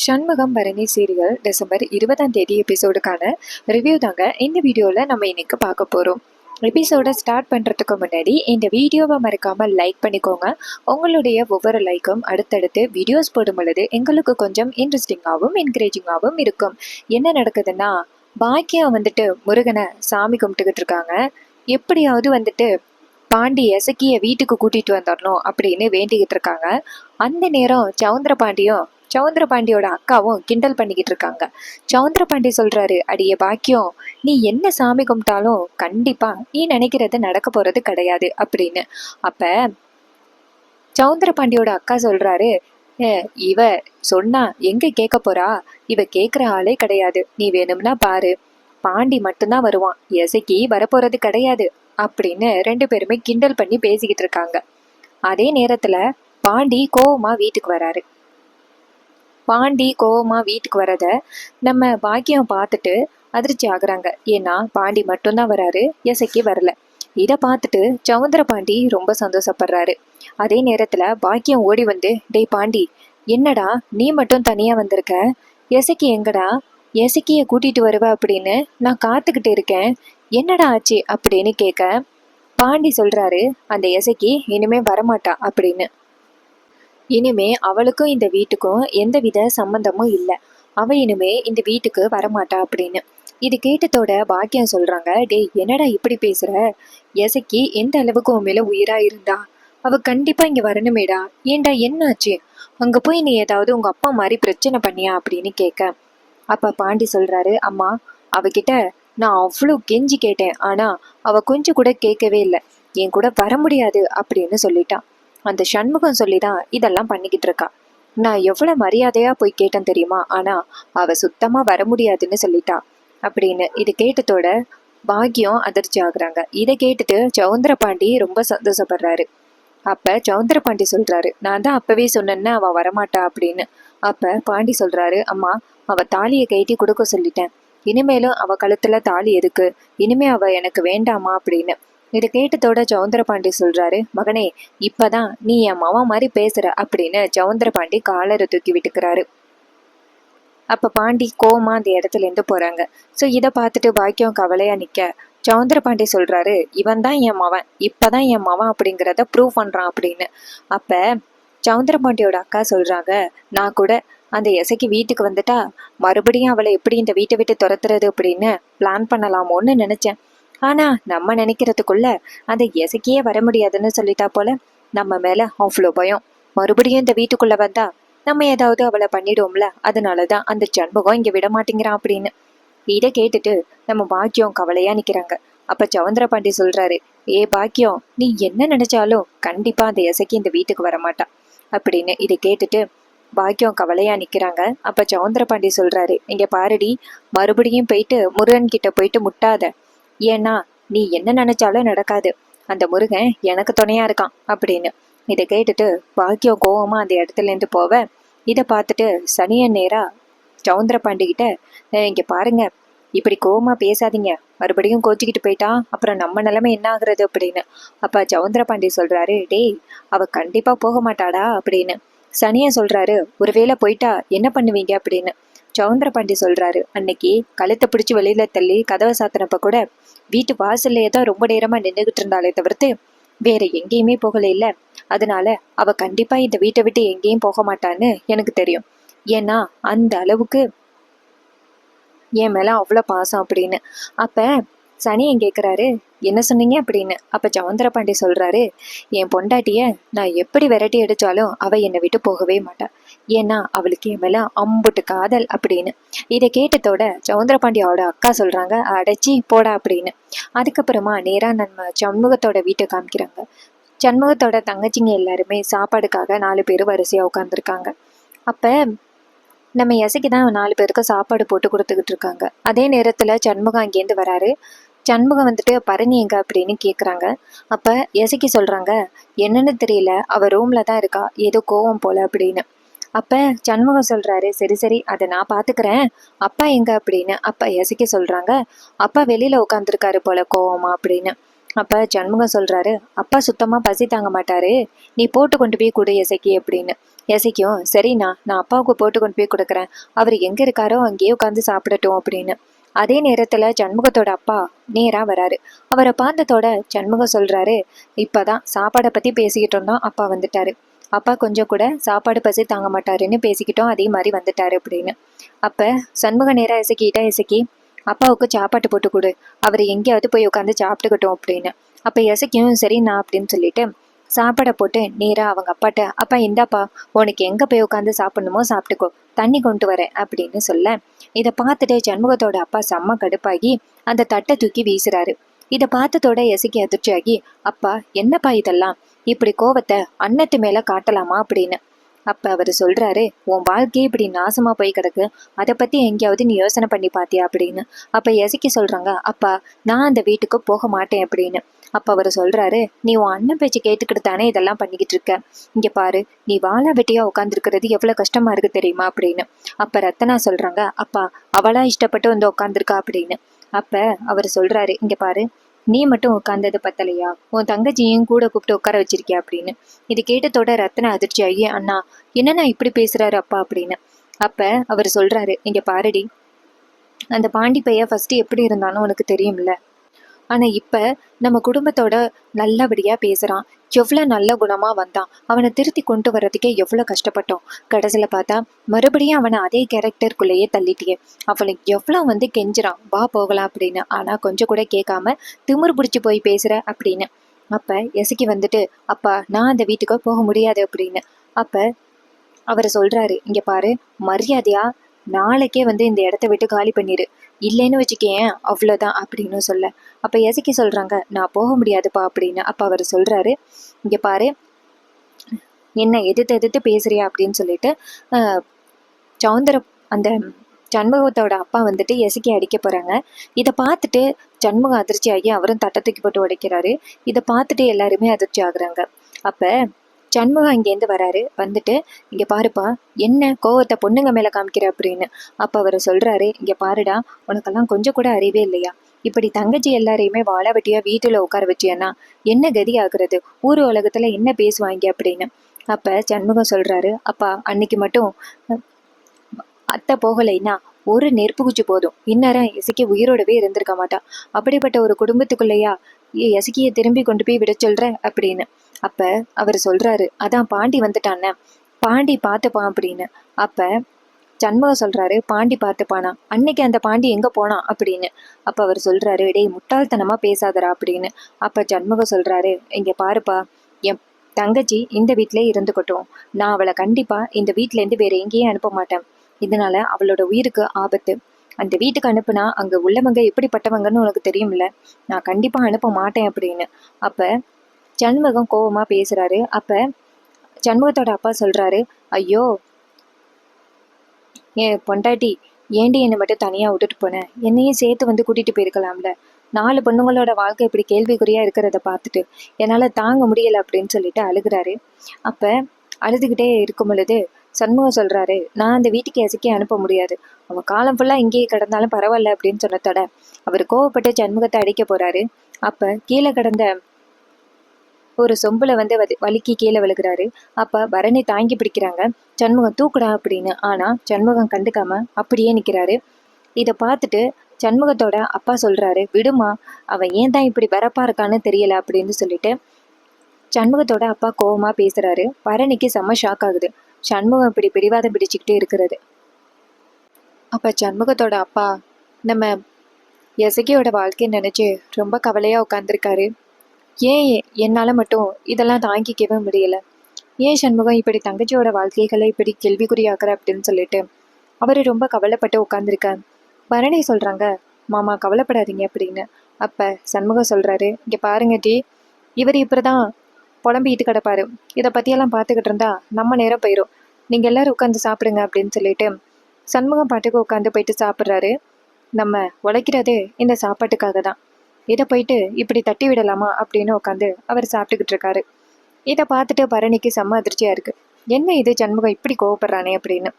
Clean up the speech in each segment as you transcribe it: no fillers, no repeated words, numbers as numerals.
Shanmugam Bharani serial December 20ஆம் தேதி எபிசோடுக்கான review தாங்க இந்த வீடியோவில் நம்ம இன்னைக்கு பார்க்க போகிறோம். எபிசோடை ஸ்டார்ட் பண்ணுறதுக்கு முன்னாடி இந்த வீடியோவை மறக்காமல் லைக் பண்ணிக்கோங்க. உங்களுடைய ஒவ்வொரு லைக்கும் அடுத்தடுத்து வீடியோஸ் போடும் பொழுது எங்களுக்கு கொஞ்சம் இன்ட்ரெஸ்டிங்காகவும் என்கரேஜிங்காகவும் இருக்கும். என்ன நடக்குதுன்னா, பாக்கியம் முருகனை சாமி கும்பிட்டுக்கிட்டு இருக்காங்க. எப்படியாவது பாண்டி எசக்கிய வீட்டுக்கு கூட்டிட்டு வந்துடணும் அப்படின்னு வேண்டிக்கிட்டு இருக்காங்க. அந்த நேரம் சவுந்தரபாண்டியோட அக்காவும் கிண்டல் பண்ணிக்கிட்டு இருக்காங்க. சவுந்தரபாண்டி சொல்றாரு, அடியே பாக்கியம், நீ என்ன சாமி கும்பிட்டாலும் கண்டிப்பா நீ நினைக்கிறது நடக்க போறது கிடையாது அப்படின்னு. அப்ப சவுந்தரபாண்டியோட அக்கா சொல்றாரு, இவ சொன்னா எங்க கேட்க போறா, இவ கேட்குற ஆளே கிடையாது, நீ வேணும்னா பாரு, பாண்டி மட்டும்தான் வருவான், எசைக்கு வரப்போறது கிடையாது அப்படின்னு ரெண்டு பேருமே கிண்டல் பண்ணி பேசிக்கிட்டு இருக்காங்க. அதே நேரத்துல பாண்டி கோவமா வீட்டுக்கு வராரு. பாண்டி கோவமா வீட்டுக்கு வரத நம்ம பாக்கியம் பார்த்துட்டு அதிர்ச்சி ஆகுறாங்க. ஏன்னா பாண்டி மட்டும்தான் வராரு, எசைக்கு வரல. இதை பார்த்துட்டு சவுந்தர பாண்டி ரொம்ப சந்தோஷப்படுறாரு. அதே நேரத்துல பாக்கியம் ஓடி வந்து, டேய் பாண்டி, என்னடா நீ மட்டும் தனியா வந்திருக்க, எசைக்கு எங்கடா, எசைக்கிய கூட்டிட்டு வருவ அப்படின்னு நான் காத்துக்கிட்டு இருக்கேன், என்னடா ஆச்சு அப்படின்னு கேட்க பாண்டி சொல்றாரு, அந்த எசைக்கு இனிமே வரமாட்டா அப்படின்னு. இனிமே அவளுக்கும் இந்த வீட்டுக்கும் எந்தவித சம்பந்தமும் இல்லை, அவ இனிமே இந்த வீட்டுக்கு வரமாட்டா அப்படின்னு. இது கேட்டதோட பாக்கியம் சொல்றாங்க, டேய் என்னடா இப்படி பேசுற, எசைக்கு எந்த அளவுக்கு உன் மேல உயிரா இருந்தா அவ கண்டிப்பா இங்க வரணுமேடா, ஏண்டா என்னாச்சு, அங்க போய் நீ ஏதாவது உங்க அப்பா மாதிரி பிரச்சனை பண்ணியா அப்படின்னு கேட்க அப்ப பாண்டி சொல்றாரு, அம்மா, அவகிட்ட நான் அவ்வளோ கெஞ்சி கேட்டேன், ஆனா அவ கொஞ்சம் கூட கேட்கவே இல்லை, என் கூட வர முடியாது அப்படின்னு சொல்லிட்டான். அந்த சண்முகம் சொல்லிதான் இதெல்லாம் பண்ணிக்கிட்டு இருக்கா. நான் எவ்வளவு மரியாதையா போய் கேட்டேன் தெரியுமா, ஆனா அவ சுத்தமா வர முடியாதுன்னு சொல்லிட்டா அப்படின்னு. இது கேட்டதோட பாக்கியம் அதிர்ச்சி ஆகுறாங்க. இதை கேட்டுட்டு சவுந்தர பாண்டி ரொம்ப சந்தோஷப்படுறாரு. அப்ப சவுந்தர பாண்டி சொல்றாரு, நான் தான் அப்பவே சொன்னேன்னு அவ வரமாட்டா அப்படின்னு. அப்ப பாண்டி சொல்றாரு, அம்மா, அவ தாலியை கைட்டி கொடுக்க சொல்லிட்டேன், இனிமேலும் அவ கழுத்துல தாலி எதுக்கு, இனிமே அவ எனக்கு வேண்டாமா அப்படின்னு. இதை கேட்டதோட சவுந்தர பாண்டி சொல்றாரு, மகனே, இப்பதான் நீ என் மாமா மாதிரி பேசுற அப்படின்னு சவுந்தர பாண்டி காலரை தூக்கி விட்டுக்கிறாரு. அப்ப பாண்டி கோவமா அந்த இடத்துல இருந்து போறாங்க. சோ இதை பார்த்துட்டு பாக்கியம் கவலையா நிக்க சவுந்தர பாண்டி சொல்றாரு, இவன் தான் என் மவன், இப்பதான் என் மவன் அப்படிங்கிறத ப்ரூவ் பண்றான் அப்படின்னு. அப்ப சவுந்தர பாண்டியோட அக்கா சொல்றாங்க, நான் கூட அந்த எசைக்கு வீட்டுக்கு வந்துட்டா மறுபடியும் அவளை எப்படி இந்த வீட்டை விட்டு துரத்துறது அப்படின்னு பிளான் பண்ணலாமோன்னு நினைச்சேன், ஆனா நம்ம நினைக்கிறதுக்குள்ள அந்த எசைக்கே வர முடியாதுன்னு சொல்லிட்டா போல, நம்ம மேல அவ்வளோ பயம், மறுபடியும் இந்த வீட்டுக்குள்ள வந்தா நம்ம ஏதாவது அவளை பண்ணிடுவோம்ல, அதனாலதான் அந்த சண்முகம் இங்க விட மாட்டேங்கிறான் அப்படின்னு. இதை கேட்டுட்டு நம்ம பாக்கியம் கவலையா நிக்கிறாங்க. அப்ப சவுந்தர பாண்டி சொல்றாரு, ஏ பாக்கியம், நீ என்ன நினைச்சாலும் கண்டிப்பா அந்த எசைக்கு இந்த வீட்டுக்கு வரமாட்டா அப்படின்னு. இதை கேட்டுட்டு பாக்கியம் கவலையா நிக்கிறாங்க. அப்ப சவுந்தர பாண்டி சொல்றாரு, இங்க பாருடி, மறுபடியும் போயிட்டு முருகன் கிட்ட போயிட்டு முட்டாத, ஏன்னா நீ என்ன நினைச்சாலும் நடக்காது, அந்த முருகன் எனக்கு துணையா இருக்கான் அப்படின்னு. இதை கேட்டுட்டு பாக்கியம் கோவமா அந்த இடத்துல இருந்து போவ இதை பார்த்துட்டு சனியன் நேரா சவுந்தர பாண்டி கிட்ட, இங்க பாருங்க, இப்படி கோவமா பேசாதீங்க, மறுபடியும் கோச்சிக்கிட்டு போயிட்டா அப்புறம் நம்ம நிலைமை என்ன ஆகுறது அப்படின்னு. அப்ப சவுந்தர பாண்டி சொல்றாரு, டேய், அவ கண்டிப்பா போக மாட்டாடா அப்படின்னு. சனியன் சொல்றாரு, ஒருவேளை போயிட்டா என்ன பண்ணுவீங்க அப்படின்னு. சவுந்தர பாண்டி சொல்றாரு, அன்னைக்கு கழுத்தை பிடிச்சி வெளியில தள்ளி கதவை சாத்தினப்ப கூட வீட்டு வாசல்லையே தான் ரொம்ப நேரமா நின்றுகிட்டு இருந்தாலே தவிர்த்து வேற எங்கேயுமே போகல இல்ல, அதனால அவ கண்டிப்பா இந்த வீட்டை விட்டு எங்கேயும் போக மாட்டான்னு எனக்கு தெரியும், ஏன்னா அந்த அளவுக்கு என் மேல அவ்வளவு பாசம் அப்படின்னு. அப்ப சனியன் கேக்குறாரு, என்ன சொன்னீங்க அப்படின்னு. அப்ப சவுந்தர பாண்டி சொல்றாரு, என் பொண்டாட்டிய நான் எப்படி விரட்டி அடிச்சாலும் அவ என்னை விட்டு போகவே மாட்டா, ஏன்னா அவளுக்கு என் மேல அம்புட்டு காதல் அப்படின்னு. இதை கேட்டதோட சவுந்தர பாண்டியோட அக்கா சொல்றாங்க, அடைச்சி போடா அப்படின்னு. அதுக்கப்புறமா நேரா நம்ம சண்முகத்தோட வீட்டை காமிக்கிறாங்க. சண்முகத்தோட தங்கச்சிங்க எல்லாருமே சாப்பாடுக்காக 4 பேர் வரிசையா உட்காந்துருக்காங்க. அப்ப நம்ம எசைக்கு தான் 4 பேருக்கு சாப்பாடு போட்டு கொடுத்துக்கிட்டு இருக்காங்க. அதே நேரத்துல சண்முகம் அங்கேருந்து வராரு. சண்முகம் பரணி எங்க அப்படின்னு கேக்குறாங்க. அப்ப எசைக்கு சொல்றாங்க, என்னன்னு தெரியல, அவ ரூம்ல தான் இருக்கா, ஏதோ கோவம் போல அப்படின்னு. அப்ப சண்முகம் சொல்றாரு, சரி சரி, அதை நான் பாத்துக்கிறேன், அப்பா எங்க அப்படின்னு. அப்ப எசைக்கு சொல்றாங்க, அப்பா வெளியில உட்காந்துருக்காரு போல கோவமா அப்படின்னு. அப்ப சண்முகம் சொல்றாரு, அப்பா சுத்தமா பசி தாங்க மாட்டாரு, நீ போட்டு கொண்டு போய் கொடு எசைக்கு அப்படின்னு. எசைக்கும் சரிண்ணா நான் அப்பாவுக்கு போட்டு கொண்டு போய் கொடுக்குறேன், அவர் எங்க இருக்காரோ அங்கேயே உட்காந்து சாப்பிடட்டும் அப்படின்னு. அதே நேரத்துல சண்முகத்தோட அப்பா நேரா வராரு. அவரை பார்த்ததோட சண்முகம் சொல்றாரு, இப்பதான் சாப்பாடை பத்தி பேசிக்கிட்டு இருந்தோம், அப்பா வந்துட்டாரு. அப்பா கொஞ்சம் கூட சாப்பாடு பசி தாங்க மாட்டாருன்னு பேசிக்கிட்டோம், அதே மாதிரி வந்துட்டாரு அப்படின்னு. அப்ப சண்முக நேரா இசக்கிட்ட, இசக்கி அப்பாவுக்கு சாப்பாட்டு போட்டு கொடு, அவர் எங்கேயாவது போய் உட்காந்து சாப்பிட்டுக்கிட்டோம் அப்படின்னு. அப்ப இசக்கியும் சரி நான் அப்படின்னு சொல்லிட்டு சாப்பாடை போட்டு நேரா அவங்க அப்பாட்ட, அப்பா இந்தாப்பா, உனக்கு எங்க போய் உட்காந்து சாப்பிடணுமோ சாப்பிட்டுக்கோ, தண்ணி கொண்டு வரேன் அப்படின்னு சொல்ல, இதை பார்த்துட்டு சண்முகத்தோட அப்பா செம்ம கடுப்பாகி அந்த தட்டை தூக்கி வீசுறாரு. இதை பார்த்ததோட எசக்கி அதிர்ச்சியாகி, அப்பா என்னப்பா இதெல்லாம், இப்படி கோவத்தை அன்னத்து மேல காட்டலாமா அப்படின்னு. அப்ப அவரு சொல்றாரு, உன் வாழ்க்கையே இப்படி நாசமா போய் கிடக்கு, அதை பத்தி எங்கேயாவது நீ யோசனை பண்ணி பாத்தியா அப்படின்னு. அப்ப எசக்கி சொல்றாங்க, அப்பா நான் அந்த வீட்டுக்கு போக மாட்டேன் அப்படின்னு. அப்ப அவரு சொல்றாரு, நீ உன் அண்ணன் பேச்சு கேட்டுக்கிட்டு தானே இதெல்லாம் பண்ணிக்கிட்டு இருக்க, இங்க பாரு நீ வாழா வெட்டியா உட்காந்துருக்கிறது எவ்வளவு கஷ்டமா இருக்கு தெரியுமா அப்படின்னு. அப்ப ரத்தனா சொல்றாங்க, அப்பா அவளா இஷ்டப்பட்டு வந்து உட்காந்துருக்கா அப்படின்னு. அப்ப அவர் சொல்றாரு, இங்க பாரு நீ மட்டும் உட்காந்தது பத்தலையா, உன் தங்கச்சியும் கூட கூப்பிட்டு உட்கார வச்சிருக்கியா அப்படின்னு. இது கேட்டதோட ரத்தன அதிர்ச்சியாகி, அண்ணா என்னன்னா இப்படி பேசுறாரு அப்பா அப்படின்னு. அப்ப அவர் சொல்றாரு, இங்க பாருடி, அந்த பாண்டி பைய ஃபர்ஸ்ட் எப்படி இருந்தாலும் உனக்கு தெரியும்ல, ஆனா இப்ப நம்ம குடும்பத்தோட நல்லபடியா பேசுறான், எவ்வளவு நல்ல குணமா வந்தான், அவனை திருத்தி கொண்டு வர்றதுக்கே எவ்வளவு கஷ்டப்பட்டோம், கடைசியில பார்த்தா மறுபடியும் அவனை அதே கேரக்டருக்குள்ளேயே தள்ளிட்டியே, அவனுக்கு எவ்வளவு வந்து கெஞ்சுறான் வா போகலாம் அப்படின்னு, ஆனா கொஞ்சம் கூட கேட்காம திமிரு பிடிச்சு போய் பேசுற அப்படின்னு. அப்ப எசக்கி வந்துட்டு, அப்பா நான் அந்த வீட்டுக்கு போக முடியாது அப்படின்னு. அப்ப அவர் சொல்றாரு, இங்க பாரு மரியாதையா நாளைக்கே வந்து இந்த இடத்த விட்டு காலி பண்ணிரு, இல்லைன்னு வச்சுக்கேன் அவ்வளவுதான் அப்படின்னு சொல்ல. அப்ப எசக்கி சொல்றாங்க, நான் போக முடியாதுப்பா அப்படின்னு. அப்ப அவர் சொல்றாரு, இங்க பாரு என்ன எதிர்த்து எதிர்த்து பேசுறியா அப்படின்னு சொல்லிட்டு சவுந்தர அந்த சண்முகத்தோட அப்பா வந்துட்டு எசக்கி அடிக்க போறாங்க. இதை பார்த்துட்டு சண்முகம் அதிர்ச்சி ஆகி அவரும் தட்டை தூக்கி போட்டு உடைக்கிறாரு. இதை பார்த்துட்டு எல்லாருமே அதிர்ச்சி ஆகுறாங்க. அப்ப சண்முகம் இங்கேருந்து வராரு, வந்துட்டு இங்க பாருப்பா என்ன கோவத்தை பொண்ணுங்க மேல காமிக்கிற அப்படின்னு. அப்ப அவர் சொல்றாரு, இங்க பாருடா உனக்கெல்லாம் கொஞ்சம் கூட அறிவே இல்லையா, இப்படி தங்கச்சி எல்லாரையுமே வாழ வெட்டியா வீட்டுல உட்கார வச்சியன்னா என்ன கதி ஆகுறது, ஊர் உலகத்துல என்ன பேசுவாங்க அப்படின்னு. அப்ப சண்முகம் சொல்றாரு, அப்பா அன்னைக்கு மட்டும் அத்தை போகலைன்னா ஒரு நெருப்பு குச்சி போதும் இந்நேரம் எசக்கி உயிரோடவே இருந்திருக்க மாட்டா, அப்படிப்பட்ட ஒரு குடும்பத்துக்குள்ளையா எசக்கிய திரும்பி கொண்டு போய் விட சொல்ற அப்படின்னு. அப்ப அவர் சொல்றாரு, அதான் பாண்டி வந்துட்டான, பாண்டி பார்த்துப்பான் அப்படின்னு. அப்ப சண்முகம் சொல்றாரு, பாண்டி பார்த்துப்பானா, அன்னைக்கு அந்த பாண்டி எங்க போனா அப்படின்னு. அப்ப அவர் சொல்றாரு, டேய் முட்டாள்தனமா பேசாதரா அப்படின்னு. அப்ப சண்முகம் சொல்றாரு, இங்க பாருப்பா, என் தங்கச்சி இந்த வீட்டிலே இருந்துக்கட்டும், நான் அவளை கண்டிப்பா இந்த வீட்டுல இருந்து வேற எங்கேயும் அனுப்ப மாட்டேன், இதனால அவளோட உயிருக்கு ஆபத்து, அந்த வீட்டுக்கு அனுப்புனா அங்க உள்ளவங்க எப்படிப்பட்டவங்கன்னு உனக்கு தெரியும்ல, நான் கண்டிப்பா அனுப்ப மாட்டேன் அப்படின்னு. அப்ப சண்முகம் கோவமா பேசுறாரு. அப்ப சண்முகத்தோட அப்பா சொல்றாரு, ஐயோ ஏன் பொண்டாட்டி, ஏண்டி என்னை மட்டும் தனியா விட்டுட்டு போனேன், என்னையும் சேர்த்து வந்து கூட்டிட்டு போயிருக்கலாம்ல, 4 பொண்ணுங்களோட வாழ்க்கை இப்படி கேள்விக்குறியா இருக்கிறத பார்த்துட்டு என்னால தாங்க முடியல அப்படின்னு சொல்லிட்டு அழுகுறாரு. அப்ப அழுதுகிட்டே இருக்கும் பொழுது சண்முகம் சொல்றாரு, நான் அந்த வீட்டுக்கு எசக்கி அனுப்ப முடியாது, அவன் காலம் ஃபுல்லா இங்கேயே கிடந்தாலும் பரவாயில்ல அப்படின்னு சொன்னதோட அவர் கோவப்பட்டு சண்முகத்தை அடிக்க போறாரு. அப்ப கீழே கிடந்த ஒரு சொம்புல வந்து வலிக்கி கீழே விழுகிறாரு. அப்ப பரணி தாங்கி பிடிக்கிறாங்க, சண்முகம் தூக்குடா அப்படின்னு. ஆனா சண்முகம் கண்டுக்காம அப்படியே நிக்கிறாரு. இதை பார்த்துட்டு சண்முகத்தோட அப்பா சொல்றாரு, விடுமா, அவன் ஏன் தான் இப்படி வரப்பா இருக்கான்னு தெரியல அப்படின்னு சொல்லிட்டு சண்முகத்தோட அப்பா கோவமா பேசுறாரு. பரணிக்கு செம்ம ஷாக் ஆகுது, சண்முகம் இப்படி பிடிவாதம் பிடிச்சுக்கிட்டே இருக்கிறது. அப்ப சண்முகத்தோட அப்பா நம்ம எசகியோட வாழ்க்கையை நினைச்சு ரொம்ப கவலையா உட்காந்துருக்காரு. ஏன் என்னால மட்டும் இதெல்லாம் தாங்கிக்கவே முடியல, ஏன் சண்முகம் இப்படி தங்கச்சியோட வாழ்க்கைகளை இப்படி கேள்விக்குறியாக்குற அப்படின்னு சொல்லிட்டு அவரு ரொம்ப கவலைப்பட்டு உட்காந்துருக்கார். பரணி சொல்றாங்க, மாமா கவலைப்படாதீங்க அப்படின்னு. அப்ப சண்முகம் சொல்றாரு, இங்க பாருங்க டி, இவர் இப்படிதான் புலம்பிக்கிட்டு கிடப்பாரு, இதை பத்தியெல்லாம் பார்த்துக்கிட்டு இருந்தா நம்ம நேரம் போயிடும், நீங்க எல்லாரும் உட்காந்து சாப்பிடுங்க அப்படின்னு சொல்லிட்டு சண்முகம் பாட்டுக்கு உட்காந்து போயிட்டு சாப்பிட்றாரு. நம்ம உழைக்கிறதே இந்த சாப்பாட்டுக்காக தான், இதை போயிட்டு இப்படி தட்டி விடலாமா அப்படின்னு உட்காந்து அவர் சாப்பிட்டுக்கிட்டு இருக்காரு. இதை பார்த்துட்டு பரணிக்கு செம்ம அதிர்ச்சியா இருக்கு, என்ன இது சண்முகம் இப்படி கோவப்படுறானே அப்படின்னு.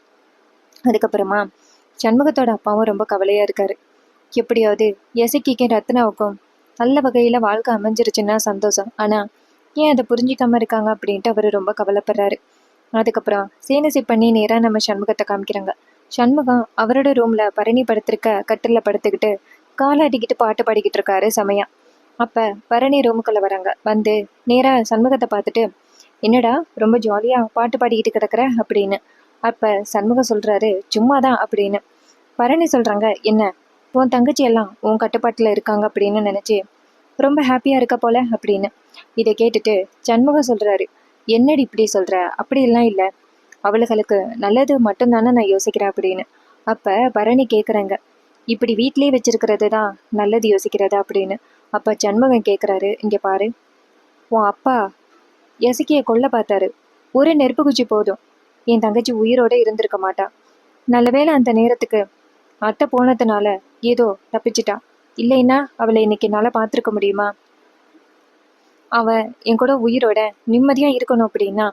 அதுக்கப்புறமா சண்முகத்தோட அப்பாவும் ரொம்ப கவலையா இருக்காரு, எப்படியாவது எசக்கிக்கும் ரத்னாவுக்கும் நல்ல வகையில வாழ்க்கை அமைஞ்சிருச்சுன்னா சந்தோஷம், ஆனா ஏன் அதை புரிஞ்சிக்காம இருக்காங்க அப்படின்ட்டு அவரு ரொம்ப கவலைப்படுறாரு. அதுக்கப்புறம் சீனசி பண்ணி நேரா நம்ம சண்முகத்தை காமிக்கிறாங்க. சண்முகம் அவரோட ரூம்ல பரணி படுத்திருக்க கட்டில்ல படுத்துக்கிட்டு காலாட்டிக்கிட்டு பாட்டு பாடிக்கிட்டு இருக்காரு சமயம். அப்ப பரணி ரூமுக்குள்ள வராங்க. வந்து நேரா சண்முகத்தை பார்த்துட்டு, என்னடா ரொம்ப ஜாலியா பாட்டு பாடிக்கிட்டு கிடக்குற அப்படின்னு. அப்ப சண்முகம் சொல்றாரு, சும்மாதான் அப்படின்னு. பரணி சொல்றாங்க, என்ன உன் தங்கச்சி எல்லாம் உன் கட்டுப்பாட்டுல இருக்காங்க அப்படின்னு நினைச்சு ரொம்ப ஹாப்பியா இருக்க போல அப்படின்னு. இதை கேட்டுட்டு சண்முகம் சொல்றாரு, என்னடி இப்படி சொல்ற, அப்படியெல்லாம் இல்லை, அவளுகளுக்கு நல்லது மட்டும்தானே நான் யோசிக்கிறேன் அப்படின்னு. அப்ப பரணி கேக்குறாங்க, இப்படி வீட்லயே வச்சிருக்கிறது தான் நல்லது யோசிக்கிறதா அப்படின்னு. அப்ப சண்முகம் கேக்குறாரு, இங்க பாரு, உன் அப்பா எசக்கிய கொல்ல பார்த்தாரு. ஒரு நெருப்பு குச்சி போதும், என் தங்கச்சி உயிரோட இருந்திருக்க மாட்டா. நல்லவேளை அந்த நேரத்துக்கு அத்தை போனதுனால ஏதோ தப்பிச்சிட்டா. இல்லைன்னா அவளை இன்னைக்கு என்னால பார்த்துருக்க முடியுமா? அவ என் கூட உயிரோட நிம்மதியா இருக்கணும் அப்படின்னா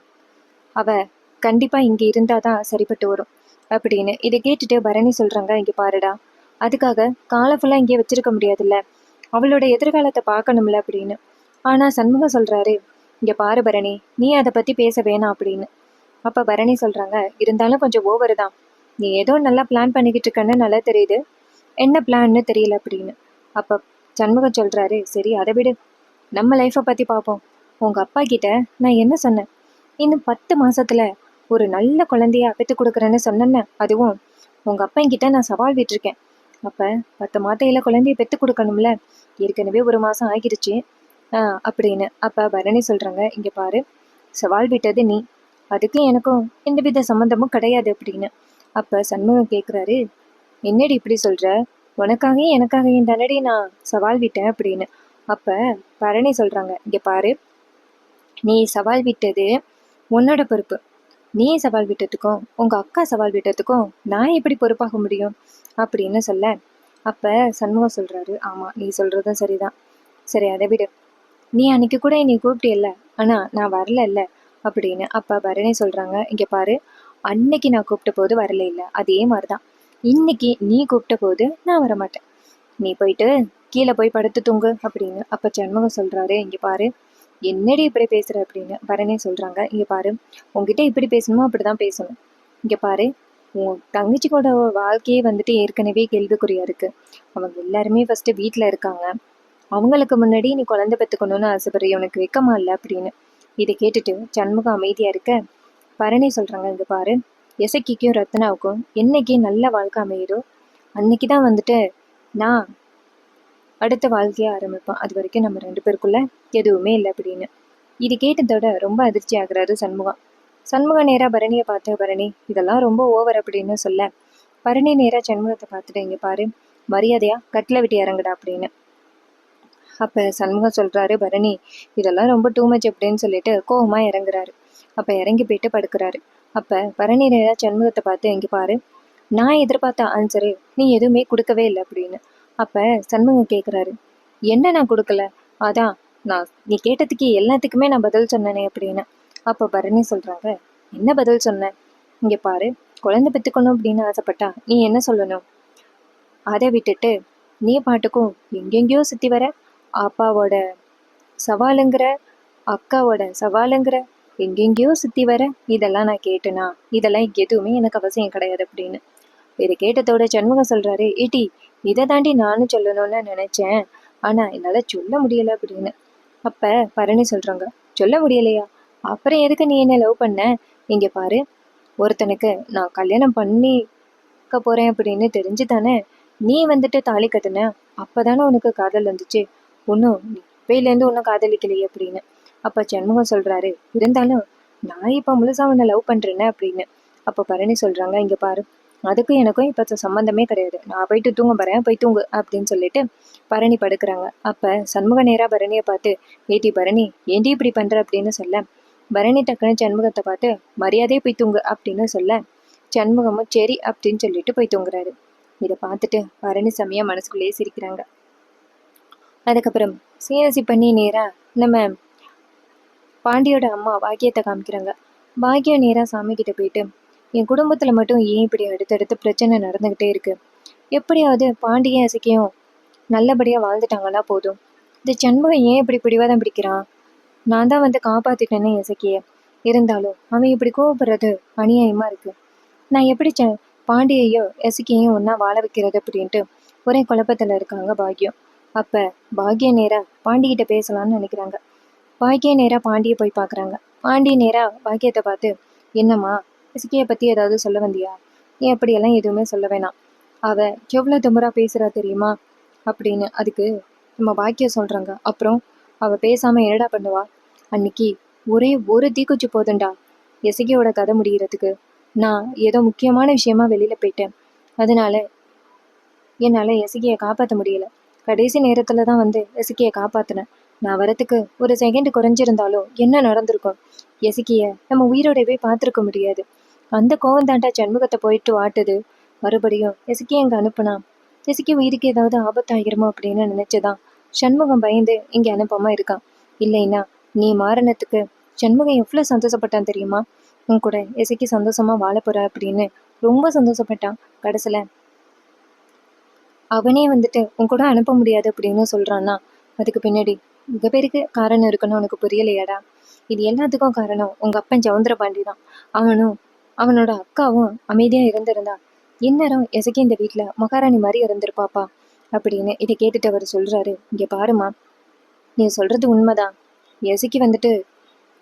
அவ கண்டிப்பா இங்க இருந்தாதான் சரிப்பட்டு வரும் அப்படின்னு. இதை கேட்டுட்டு பரணி சொல்றாங்க, இங்க பாருடா, அதுக்காக காலம் ஃபுல்லா இங்கே வச்சிருக்க முடியாதுல்ல, அவளோட எதிர்காலத்தை பார்க்கணும்ல அப்படின்னு. ஆனா சண்முகம் சொல்றாரு, இங்க பாரு பரணி, நீ அதை பத்தி பேச வேணாம் அப்படின்னு. அப்ப பரணி சொல்றாங்க, இருந்தாலும் கொஞ்சம் ஓவரு தான், நீ ஏதோ நல்லா பிளான் பண்ணிக்கிட்டு இருக்கன்னு நல்லா தெரியுது, என்ன பிளான்னு தெரியல அப்படின்னு. அப்ப சண்முகம் சொல்றாரு, சரி அதை விடு, நம்ம லைஃப்பை பத்தி பார்ப்போம். உங்க அப்பா கிட்ட நான் என்ன சொன்னேன், இன்னும் 10 மாசத்துல ஒரு நல்ல குழந்தைய பெற்று கொடுக்குறேன்னு சொன்னேன்னு, அதுவும் உங்க அப்பா கிட்ட நான் சவால் விட்டுருக்கேன். அப்ப 10 மாத்தையில குழந்தைய பெற்று கொடுக்கணும்ல, ஏற்கனவே 1 மாசம் ஆகிருச்சு அப்படின்னு. அப்ப பரணி சொல்றாங்க, இங்க பாரு, சவால் விட்டது நீ, அதுக்கு எனக்கும் எந்தவித சம்மந்தமும் கிடையாது அப்படின்னு. அப்ப சண்முகம் கேக்குறாரு, என்னடி இப்படி சொல்ற, உனக்காகவும் எனக்காகவும் தானடி நான் சவால் விட்டேன் அப்படின்னு. அப்ப பரணி சொல்றாங்க, இங்க பாரு, நீ சவால் விட்டது உன்னோட பொறுப்பு, நீ சவால் விட்டதுக்கும் உங்க அக்கா சவால் விட்டதுக்கும் நான் எப்படி பொறுப்பாக முடியும் அப்படின்னு சொல்ல. அப்ப சண்முகம் சொல்றாரு, ஆமா நீ சொல்றதும் சரிதான், சரி அதை விடு, நீ அன்னைக்கு கூட நீ கூப்பிட்டியல்ல, ஆனா நான் வரல இல்ல அப்படின்னு. அப்ப பரணி சொல்றாங்க, இங்க பாரு, அன்னைக்கு நான் கூப்பிட்ட போது வரல இல்ல, அதே மாதிரிதான் இன்னைக்கு நீ கூப்பிட்ட போது நான் வரமாட்டேன், நீ போயிட்டு கீழே போய் படுத்து தூங்கு அப்படின்னு. அப்ப சண்முகம் சொல்றாரு, இங்க பாரு, என்னடி இப்படி பேசுற அப்படின்னு. பரணி சொல்றாங்க, இங்க பாரு, உங்ககிட்ட இப்படி பேசணுமோ அப்படிதான் பேசணும். இங்க பாரு, உன் தங்கச்சிக்கோட வாழ்க்கையே வந்துட்டு ஏற்கனவே கேள்விக்குறியா இருக்கு, அவங்க எல்லாருமே ஃபர்ஸ்ட் வீட்டுல இருக்காங்க, அவங்களுக்கு முன்னாடி நீ குழந்தை பெற்றுக்கணும்னு ஆசைப்படுறிய, உனக்கு வெக்கமா இல்லை அப்படின்னு. இதை கேட்டுட்டு சண்முகம் அமைதியா இருக்க பரணி சொல்றாங்க, இங்க பாரு, எசக்கிக்கும் ரத்னாவுக்கும் என்னைக்கு நல்ல வாழ்க்கை அமையுதோ அன்னைக்குதான் வந்துட்டு நான் அடுத்த வாழ்க்கையை ஆரம்பிப்போம், அது வரைக்கும் நம்ம 2 பேருக்குள்ள எதுவுமே இல்லை அப்படின்னு. இது கேட்டதோட ரொம்ப அதிர்ச்சி ஆகுறாரு சண்முகம். சண்முகம் நேரா பரணியை பார்த்து, பரணி இதெல்லாம் ரொம்ப ஓவர் அப்படின்னு சொல்ல, பரணி நேரா சண்முகத்தை பார்த்துட்டு, இங்க பாரு, மரியாதையா கட்டில விட்டு இறங்குடா அப்படின்னு. அப்ப சண்முகம் சொல்றாரு, பரணி இதெல்லாம் ரொம்ப டூ மச் அப்படின்னு சொல்லிட்டு கோவமா இறங்குறாரு. அப்ப இறங்கி போயிட்டு படுக்கிறாரு. அப்ப பரணி நேரா சண்முகத்தை பார்த்து, இங்க பாரு, நான் எதிர்பார்த்த ஆன்சரு நீ எதுவுமே கொடுக்கவே இல்லை அப்படின்னு. அப்ப சண்முகம் கேக்குறாரு, என்ன நான் கொடுக்கல, அதான் நீ கேட்டதுக்கு எல்லாத்துக்குமே நான் பதில் சொன்னனே அப்படின்னு. அப்ப பரணி சொல்றாங்க, என்ன பதில் சொன்ன, இங்க பாரு, குழந்தை பெத்துக்கணும் அப்படின்னு ஆசைப்பட்டா நீ என்ன சொல்லணும், அதை விட்டுட்டு நீ பாட்டுக்கும் எங்கெங்கயோ சுத்தி வர, அப்பாவோட சவாலுங்கிற, அக்காவோட சவாலுங்கிற, எங்கெங்கயோ சுத்தி வர, இதெல்லாம் நான் கேட்டேனா, இதெல்லாம் எதுவுமே எனக்கு அவசியம் கிடையாது அப்படின்னு. இதை கேட்டதோட சண்முகம் சொல்றாரு, ஏட்டி இதை தாண்டி நானும் சொல்லணும்னு நினைச்சேன், ஆனா என்னால சொல்ல முடியல அப்படின்னு. அப்ப பரணி சொல்றாங்க, சொல்ல முடியலையா, அப்புறம் எதுக்கு நீ என்ன லவ் பண்ண, இங்க பாரு, ஒருத்தனுக்கு நான் கல்யாணம் பண்ணிக்க போறேன் அப்படின்னு தெரிஞ்சு தானே நீ வந்துட்டு தாலி கட்டுன, அப்பதானே உனக்கு காதல் வந்துச்சு, ஒன்னும் இப்பையிலேருந்து ஒன்னும் காதலிக்கலையே அப்படின்னு. அப்ப சண்முகம் சொல்றாரு, இருந்தாலும் நான் இப்ப முழுசா உன்னை லவ் பண்றேன்னு அப்படின்னு. அப்ப பரணி சொல்றாங்க, இங்க பாரு, அதுக்கும் எனக்கும் இப்ப சம்பந்தமே கிடையாது, நான் போயிட்டு தூங்க போறேன், போய் தூங்கு அப்படின்னு சொல்லிட்டு பரணி படுக்கிறாங்க. அப்ப சண்முக நேரா பரணியை பார்த்து, ஏட்டி பரணி ஏண்டி இப்படி பண்ற அப்படின்னு சொல்ல, பரணி டக்குன்னு சண்முகத்தை பார்த்து, மரியாதையே போய் தூங்கு அப்படின்னு சொல்ல, சண்முகமும் சரி அப்படின்னு சொல்லிட்டு போய் தூங்குறாரு. இதை பார்த்துட்டு பரணி செமையா மனசுக்குள்ளேயே சிரிக்கிறாங்க. அதுக்கப்புறம் சீனசி பண்ணி நேரா நம்ம பாண்டியோட அம்மா பாக்கியத்தை காமிக்கிறாங்க. பாக்கியம் நேரா சாமி கிட்ட போயிட்டு, என் குடும்பத்துல மட்டும் ஏன் இப்படி அடுத்தடுத்து பிரச்சனை நடந்துகிட்டே இருக்கு, எப்படியாவது பாண்டியும் இசைக்கையும் நல்லபடியா வாழ்ந்துட்டாங்கன்னா போதும், இந்த சண்முகம் ஏன் இப்படி பிடிவாதம் பிடிக்கிறான், நான் தான் வந்து காப்பாத்திட்டேன்னு இசைக்கிய, இருந்தாலும் அவன் இப்படி கோவப்படுறது அநியாயமா இருக்கு. நான் எப்படி பாண்டியையும் எசுக்கியையும் ஒன்னா வாழ வைக்கிறது அப்படின்ட்டு ஒரே குழப்பத்துல இருக்காங்க பாக்கியம். அப்ப பாக்கிய நேரா பாண்டிகிட்ட பேசலாம்னு நினைக்கிறாங்க. பாக்கிய நேரா பாண்டிய போய் பாக்குறாங்க. பாண்டிய நேரா பாக்கியத்தை பார்த்து, என்னம்மா எசுக்கிய பத்தி ஏதாவது சொல்ல வந்தியா? ஏன் அப்படியெல்லாம் எதுவுமே சொல்ல வேணாம். அவ எவ்வளவு திமிரா பேசுறா தெரியுமா அப்படின்னு. அதுக்கு நம்ம பாக்கியம் சொல்றாங்க. அப்புறம் அவ பேசாம என்னடா பண்ணுவா? அன்னைக்கு ஒரே ஒரு தீக்குச்சி போதுண்டா எசகியோட கதை முடிகிறதுக்கு. நான் ஏதோ முக்கியமான விஷயமா வெளியில போயிட்டேன். அதனால என்னால எசகியை காப்பாற்ற முடியல. கடைசி நேரத்துல தான் வந்து எசகியை காப்பாத்தினேன். நான் வரத்துக்கு ஒரு செகண்ட் குறைஞ்சிருந்தாலும் என்ன நடந்திருக்கும்? எசகிய நம்ம உயிரோடவே பார்த்துருக்க முடியாது. அந்த கோவம் தாண்டா சண்முகத்தை போயிட்டு வாட்டுது. மறுபடியும் எசகிய இங்க அனுப்புனா எசகி உயிருக்கு ஏதாவது ஆபத்தாகிருமோ அப்படின்னு நினைச்சுதான் சண்முகம் பயந்து இங்க அனுப்பாம இருக்கான். இல்லைன்னா நீ மாறினத்துக்கு சண்முகம் எவ்வளவு சந்தோஷப்பட்டான் தெரியுமா? உன் கூட எசக்கி சந்தோஷமா வாழ போற அப்படின்னு ரொம்ப சந்தோஷப்பட்டான். கடைசியில அவனே வந்துட்டு உன் கூட அனுப்ப முடியாது அப்படின்னு சொல்றான்னா அதுக்கு பின்னாடி மிகப்பெரிய காரணம் இருக்குன்னு உனக்கு புரியலையாடா? இது எல்லாத்துக்கும் காரணம் உங்க அப்பன் சவுந்தரபாண்டி தான். அவனும் அவனோட அக்காவும் அமைதியா இருந்திருந்தா இந்நேரம் எசக்கி இந்த வீட்டுல மகாராணி மாதிரி இருந்திருப்பாப்பா அப்படின்னு. இதை கேட்டுட்டு அவர் சொல்றாரு, இங்க பாருமா, நீ சொல்றது உண்மைதான். எசக்கி வந்துட்டு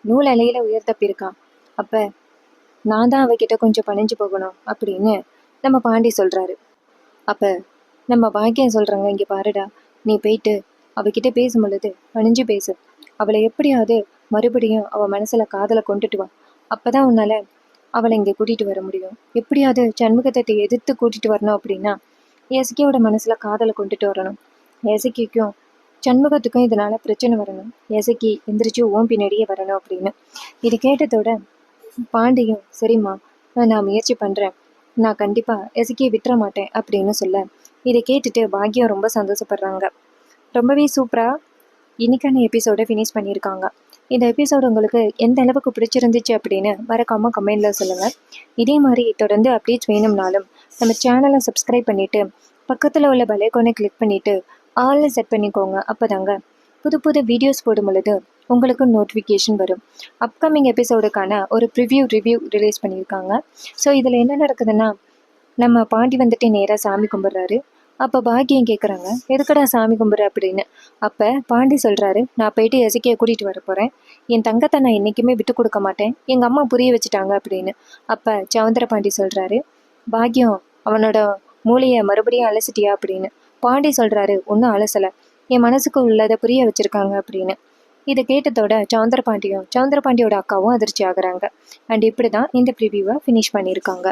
நூல் அலையில உயர் தப்பி இருக்கான். அப்ப நான் தான் அவகிட்ட கொஞ்சம் பணிஞ்சு போகணும் அப்படின்னு நம்ம பாண்டி சொல்றாரு. அப்ப நம்ம பாக்கியம் சொல்றாங்க, இங்க பாருடா, நீ போயிட்டு அவகிட்ட பேசும் பொழுது பணிஞ்சு பேசு. அவளை எப்படியாவது மறுபடியும் அவ மனசுல காதலை கொண்டுட்டு வா. அப்பதான் உன்னால அவளை இங்க கூட்டிட்டு வர முடியும். எப்படியாவது சண்முகத்தை எதிர்த்து கூட்டிட்டு வரணும் அப்படின்னா எசக்கியோட மனசுல காதலை கொண்டுட்டு வரணும். எசக்கிக்கும் சண்முகத்துக்கும் இதனால பிரச்சனை வரணும். எசக்கி எந்திரிச்சு ஓம் பின்னாடியே வரணும் அப்படின்னு. இது கேட்டதோட பாண்டியும் சரிம்மா நான் முயற்சி பண்றேன், நான் கண்டிப்பா எசக்கியை விட்டுற மாட்டேன் அப்படின்னு சொல்ல இதை கேட்டுட்டு பாக்கியம் ரொம்ப சந்தோஷப்படுறாங்க. ரொம்பவே சூப்பரா இன்னைக்கான எபிசோட ஃபினிஷ் பண்ணியிருக்காங்க. இந்த எபிசோடு உங்களுக்கு எந்த அளவுக்கு பிடிச்சிருந்துச்சு அப்படின்னு மறக்காம கமெண்ட்ல சொல்லுங்க. இதே மாதிரி தொடர்ந்து அப்டேட்ஸ் வேணும்னாலும் நம்ம சேனலை சப்ஸ்கிரைப் பண்ணிட்டு பக்கத்துல உள்ள பெல் ஐகானை கிளிக் பண்ணிட்டு ஆல்ல செட் பண்ணிக்கோங்க. அப்பதாங்க புது புது வீடியோஸ் போடும் பொழுது உங்களுக்கு நோட்டிஃபிகேஷன் வரும். அப்கமிங் எபிசோடுக்கான ஒரு ரிவ்யூ ரிலீஸ் பண்ணியிருக்காங்க. ஸோ இதில் என்ன நடக்குதுன்னா, நம்ம பாண்டி வந்துட்டு நேராக சாமி கும்பிட்றாரு. அப்போ பாக்கியம் கேட்குறாங்க, எதுக்கடா சாமி கும்பிட்ற அப்படின்னு. அப்போ பாண்டி சொல்கிறாரு, நான் போயிட்டு எசக்கியை கூட்டிகிட்டு வர போகிறேன். என் தங்கத்தை நான் என்றைக்குமே விட்டு கொடுக்க மாட்டேன், எங்கள் அம்மா புரிய வச்சுட்டாங்க அப்படின்னு. அப்போ சவுந்தர பாண்டி சொல்கிறாரு, பாக்கியம் அவனோட மூளையை மறுபடியும் அலசிட்டியா அப்படின்னு. பாண்டி சொல்கிறாரு, ஒன்றும் அலசலை, என் மனசுக்கு உள்ளதை புரிய வச்சுருக்காங்க அப்படின்னு. இதை கேட்டதோட சவுந்தர பாண்டியோட அக்காவும் அதிர்ச்சி ஆகுறாங்க. அண்ட் இப்படி தான் இந்த ப்ரிவியூவை ஃபினிஷ் பண்ணியிருக்காங்க.